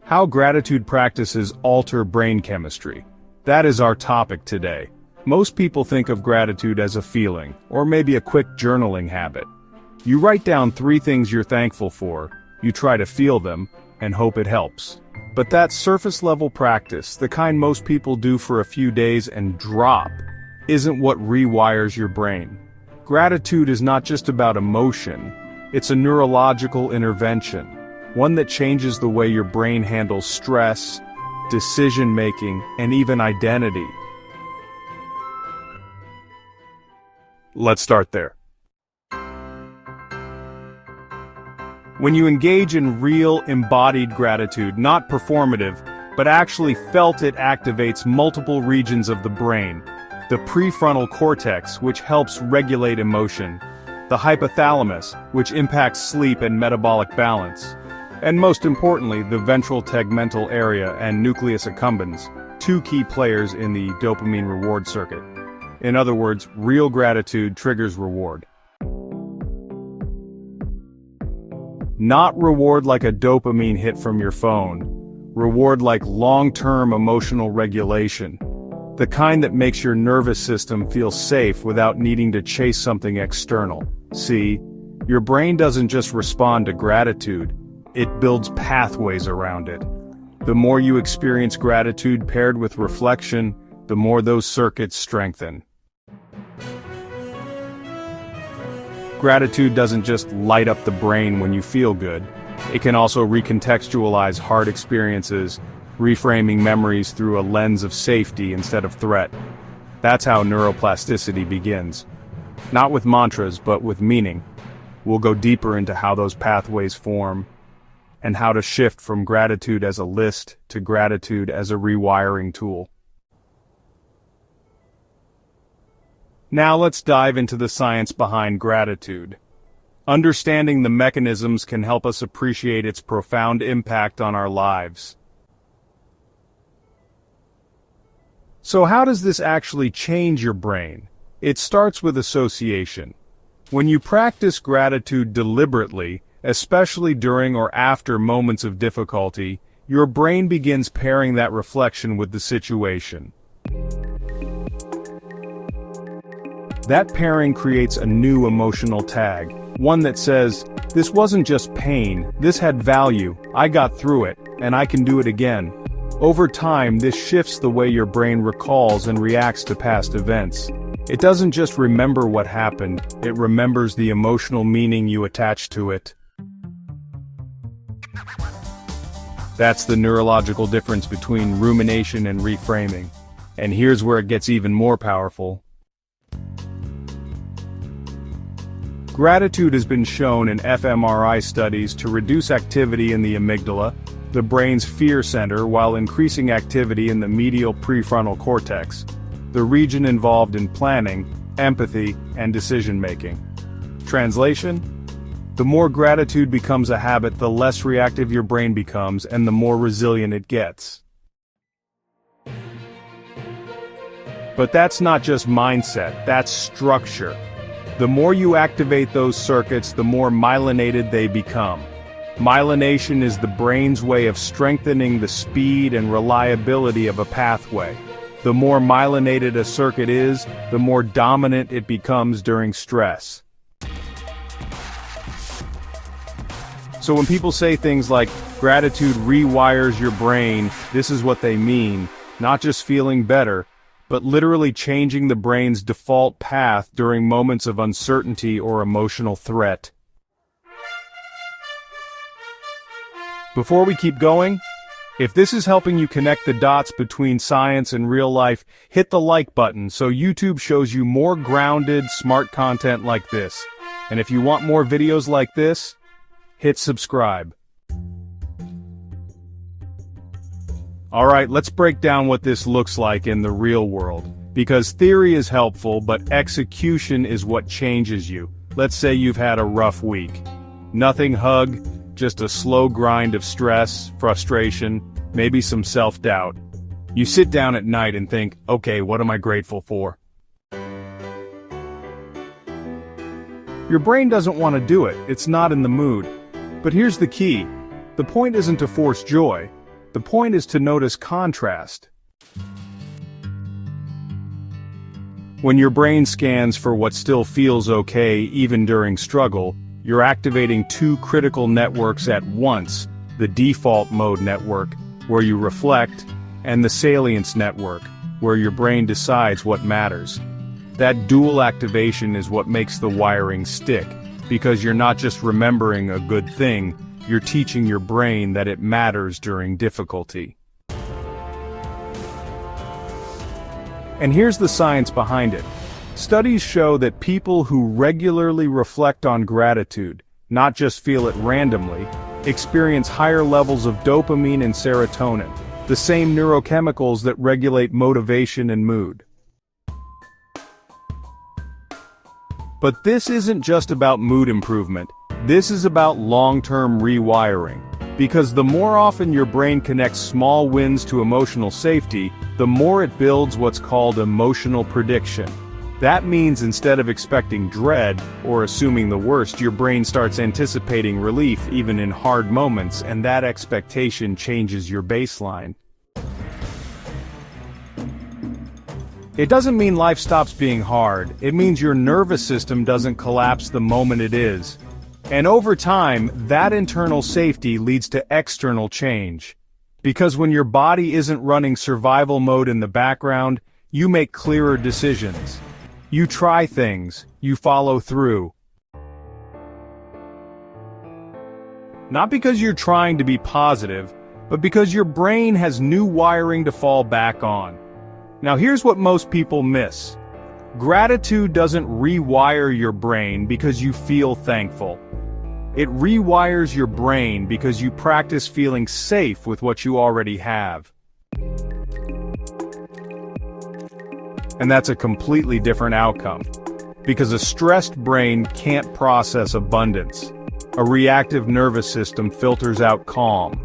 How gratitude practices alter brain chemistry. That is our topic today. Most people think of gratitude as a feeling, or maybe a quick journaling habit. You write down 3 things you're thankful for, you try to feel them, and hope it helps. But that surface-level practice, the kind most people do for a few days and drop, isn't what rewires your brain. Gratitude is not just about emotion, it's a neurological intervention, one that changes the way your brain handles stress, decision-making, and even identity. Let's start there. When you engage in real, embodied gratitude, not performative, but actually felt, it activates multiple regions of the brain. The prefrontal cortex, which helps regulate emotion. The hypothalamus, which impacts sleep and metabolic balance. And most importantly, the ventral tegmental area and nucleus accumbens, 2 key players in the dopamine reward circuit. In other words, real gratitude triggers reward. Not reward like a dopamine hit from your phone. Reward like long-term emotional regulation. The kind that makes your nervous system feel safe without needing to chase something external. See, your brain doesn't just respond to gratitude, it builds pathways around it. The more you experience gratitude paired with reflection, the more those circuits strengthen. Gratitude doesn't just light up the brain when you feel good. It can also recontextualize hard experiences, reframing memories through a lens of safety instead of threat. That's how neuroplasticity begins. Not with mantras, but with meaning. We'll go deeper into how those pathways form, and how to shift from gratitude as a list to gratitude as a rewiring tool. Now let's dive into the science behind gratitude. Understanding the mechanisms can help us appreciate its profound impact on our lives. So how does this actually change your brain? It starts with association. When you practice gratitude deliberately, especially during or after moments of difficulty, your brain begins pairing that reflection with the situation. That pairing creates a new emotional tag, one that says, this wasn't just pain, this had value, I got through it, and I can do it again. Over time, this shifts the way your brain recalls and reacts to past events. It doesn't just remember what happened, it remembers the emotional meaning you attach to it. That's the neurological difference between rumination and reframing. And here's where it gets even more powerful. Gratitude has been shown in fMRI studies to reduce activity in the amygdala, the brain's fear center, while increasing activity in the medial prefrontal cortex, the region involved in planning, empathy, and decision-making. Translation? The more gratitude becomes a habit, the less reactive your brain becomes and the more resilient it gets. But that's not just mindset, that's structure. The more you activate those circuits, the more myelinated they become. Myelination is the brain's way of strengthening the speed and reliability of a pathway. The more myelinated a circuit is, the more dominant it becomes during stress. So when people say things like, gratitude rewires your brain, this is what they mean, not just feeling better, but literally changing the brain's default path during moments of uncertainty or emotional threat. Before we keep going, if this is helping you connect the dots between science and real life, hit the like button so YouTube shows you more grounded, smart content like this. And if you want more videos like this, hit subscribe. Alright, let's break down what this looks like in the real world. Because theory is helpful, but execution is what changes you. Let's say you've had a rough week. Nothing hug, just a slow grind of stress, frustration, maybe some self-doubt. You sit down at night and think, okay, what am I grateful for? Your brain doesn't want to do it, it's not in the mood. But here's the key. The point isn't to force joy. The point is to notice contrast. When your brain scans for what still feels okay even during struggle, you're activating two critical networks at once: the default mode network, where you reflect, and the salience network, where your brain decides what matters. That dual activation is what makes the wiring stick, because you're not just remembering a good thing, you're teaching your brain that it matters during difficulty. And here's the science behind it. Studies show that people who regularly reflect on gratitude, not just feel it randomly, experience higher levels of dopamine and serotonin, the same neurochemicals that regulate motivation and mood. But this isn't just about mood improvement. This is about long-term rewiring. Because the more often your brain connects small wins to emotional safety, the more it builds what's called emotional prediction. That means instead of expecting dread, or assuming the worst, your brain starts anticipating relief even in hard moments, and that expectation changes your baseline. It doesn't mean life stops being hard, it means your nervous system doesn't collapse the moment it is. And over time, that internal safety leads to external change. Because when your body isn't running survival mode in the background, you make clearer decisions. You try things, you follow through. Not because you're trying to be positive, but because your brain has new wiring to fall back on. Now here's what most people miss. Gratitude doesn't rewire your brain because you feel thankful. It rewires your brain because you practice feeling safe with what you already have. And that's a completely different outcome. Because a stressed brain can't process abundance. A reactive nervous system filters out calm.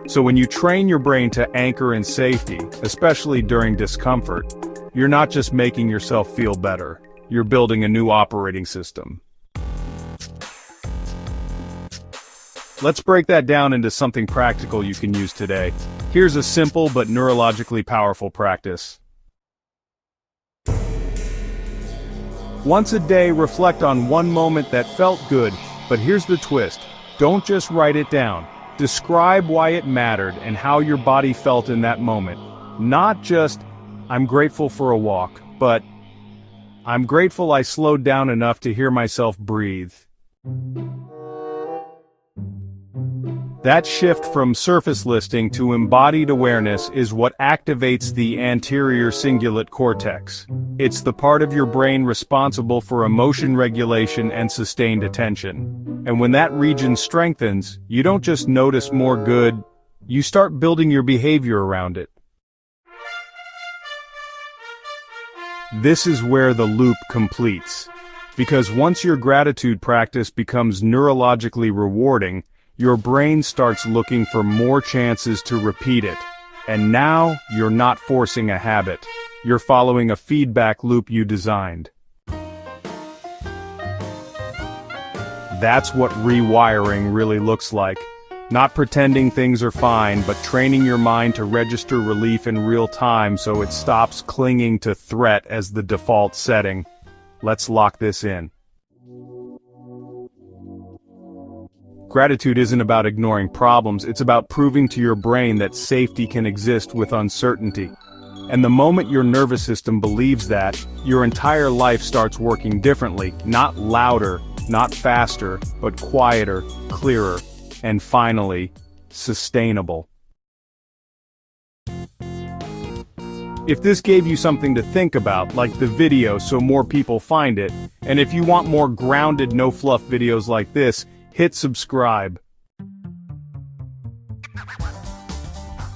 So when you train your brain to anchor in safety, especially during discomfort, you're not just making yourself feel better, you're building a new operating system. Let's break that down into something practical you can use today. Here's a simple but neurologically powerful practice. Once a day, reflect on one moment that felt good, but here's the twist. Don't just write it down. Describe why it mattered and how your body felt in that moment. Not just, I'm grateful for a walk, but I'm grateful I slowed down enough to hear myself breathe. That shift from surface listing to embodied awareness is what activates the anterior cingulate cortex. It's the part of your brain responsible for emotion regulation and sustained attention. And when that region strengthens, you don't just notice more good, you start building your behavior around it. This is where the loop completes. Because once your gratitude practice becomes neurologically rewarding, your brain starts looking for more chances to repeat it. And now, you're not forcing a habit. You're following a feedback loop you designed. That's what rewiring really looks like. Not pretending things are fine, but training your mind to register relief in real time so it stops clinging to threat as the default setting. Let's lock this in. Gratitude isn't about ignoring problems, it's about proving to your brain that safety can exist with uncertainty. And the moment your nervous system believes that, your entire life starts working differently, not louder, not faster, but quieter, clearer, and finally, sustainable. If this gave you something to think about, like the video so more people find it, and if you want more grounded, no-fluff videos like this, hit subscribe.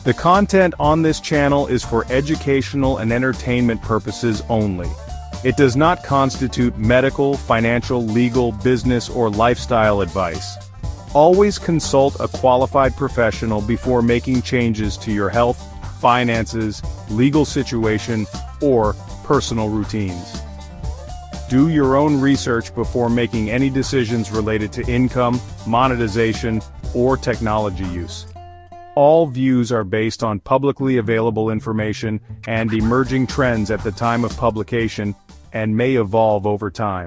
The content on this channel is for educational and entertainment purposes only. It does not constitute medical, financial, legal, business, or lifestyle advice. Always consult a qualified professional before making changes to your health, finances, legal situation, or personal routines. Do your own research before making any decisions related to income, monetization, or technology use. All views are based on publicly available information and emerging trends at the time of publication, and may evolve over time.